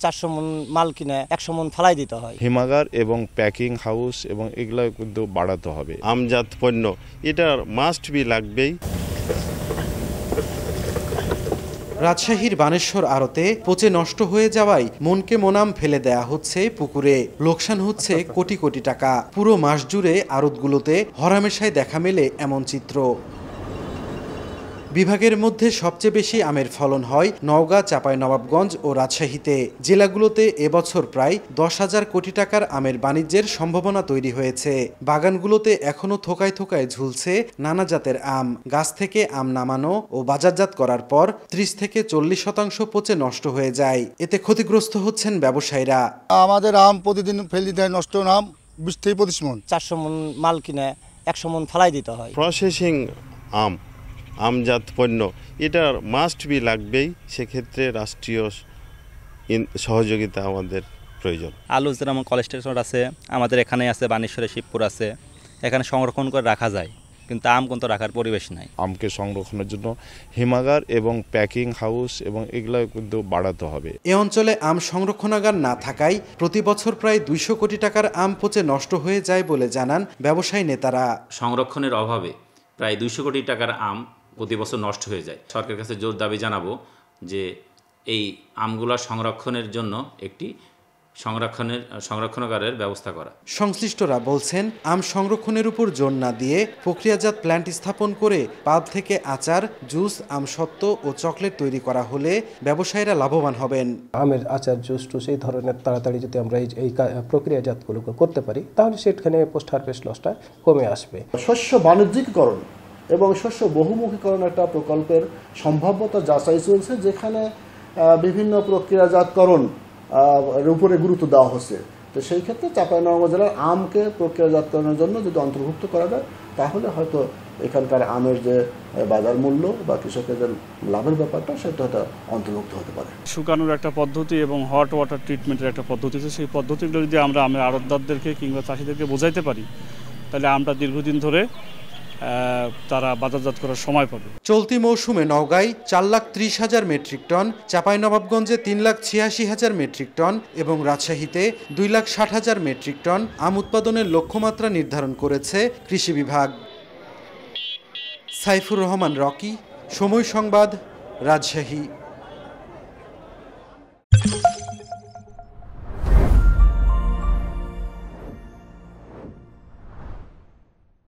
400 মণ মাল কিনে 100 মণ ফেলাই দিতে হয়। হিমাগার এবং প্যাকিং হাউস এবং এগুলো কিন্তু বাড়াতে হবে। আমজাত পণ্য এটা মাস্ট বি লাগবেই। রাজশাহীর বানেশ্বর আড়তে পচে নষ্ট হয়ে যাওয়ায় মনকে মনাম ফেলে দেয়া হচ্ছে পুকুরে। লোকসান হচ্ছে কোটি কোটি টাকা। পুরো মাস জুড়ে আড়তগুলোতে হরহামেশাই দেখা মেলে এমন চিত্র। বিভাগের মধ্যে সবচেয়ে বেশি আমের ফলন হয় নওগাঁ, চাঁপাইনবাবগঞ্জ ও রাজশাহীতে। জেলাগুলোতে এবছর প্রায় 10,000 কোটি টাকার আমের বাণিজ্যের সম্ভাবনা তৈরি হয়েছে। বাগানগুলোতে এখনও থোকায় থোকায় ঝুলছে নানা জাতের আম। গাছ থেকে আম নামানো ও বাজারজাত করার পর 30 থেকে 40% পচে নষ্ট হয়ে যায়। এতে ক্ষতিগ্রস্ত হচ্ছেন ব্যবসায়ীরা। আমাদের আম প্রতিদিন ফেলে দিতে হয়, নষ্ট আম 20 থেকে 25 মণ। 400 মণ মাল কিনে 100 মণ ফেলাই দিতে হয়। প্রসেসিং আমজাত পণ্য এটা মাস্ট বি লাগবেই। সেক্ষেত্রে রাষ্ট্রীয় সহযোগিতা আমাদের প্রয়োজন। আলু যেমন কোল্ড স্টোরেজ আছে, আমাদের এখানে আছে, বানেশ্বরে শিবপুর আছে, এখানে সংরক্ষণ করে রাখা যায়, কিন্তু আম কিন্তু রাখার পরিবেশ নাই। আমকে সংরক্ষণের জন্য হিমাগার এবং প্যাকিং হাউস এবং এগুলো কিন্তু বাড়াতে হবে। এ অঞ্চলে আম সংরক্ষণাগার না থাকায় প্রতি বছর প্রায় 200 কোটি টাকার আম পচে নষ্ট হয়ে যায় বলে জানান ব্যবসায়ী নেতারা। সংরক্ষণের অভাবে প্রায় 200 কোটি টাকার আম প্রতি বছর নষ্ট হয়ে যায়। সরকারের কাছে জোর দাবি জানাবো যে এই আমগুলা সংরক্ষণের জন্য একটি সংরক্ষণাগারের ব্যবস্থা করা। সংশ্লিষ্টরা বলছেন, আম সংরক্ষণের উপর জোর না দিয়ে প্রক্রিয়াজাত প্ল্যান্ট স্থাপন করে পাল্প থেকে আচার, জুস, আমসত্ত্ব ও চকলেট তৈরি করা হলে ব্যবসায়ীরা লাভবান হবেন। আমের আচার, জুস টুস এই ধরনের তাড়াতাড়ি যদি আমরা এই প্রক্রিয়াজাতগুলোকে করতে পারি, তাহলে সেখানে পোস্ট হারভেস্ট লসটা কমে আসবে। শস্য বাণিজ্যিকীকরণ এবং শস্য বহুমুখীকরণ একটা প্রকল্পের সম্ভাব্যতা যাচাই চলছে, যেখানে বিভিন্ন প্রক্রিয়াজাতকরণ উপরে গুরুত্ব দেওয়া হচ্ছে। তো সেই ক্ষেত্রে চাঁপাইনবাবগঞ্জ জেলার আমকে প্রক্রিয়াজাতকরণের জন্য যদি অন্তর্ভুক্ত করা যায়, তাহলে হয়তো এখানকার আমের যে বাজার মূল্য বা কৃষকের যে লাভের ব্যাপারটা, সেটা অন্তর্ভুক্ত হতে পারে। শুকানোর একটা পদ্ধতি এবং হট ওয়াটার ট্রিটমেন্টের একটা পদ্ধতি আছে। সেই পদ্ধতিগুলো যদি আমরা আমের আড়তদারদেরকে কিংবা চাষিদেরকে বোঝাইতে পারি, তাহলে আমরা দীর্ঘদিন ধরে তারা বাজারজাত করার সময় পাবে। চলতি মৌসুমে নওগাঁয় 4,30,000 মেট্রিক টন, চাঁপাইনবাবগঞ্জে 3,86,000 মেট্রিক টন এবং রাজশাহীতে 2,60,000 মেট্রিক টন আম উৎপাদনের লক্ষ্যমাত্রা নির্ধারণ করেছে কৃষি বিভাগ। সাইফুর রহমান রকি, সময় সংবাদ, রাজশাহী।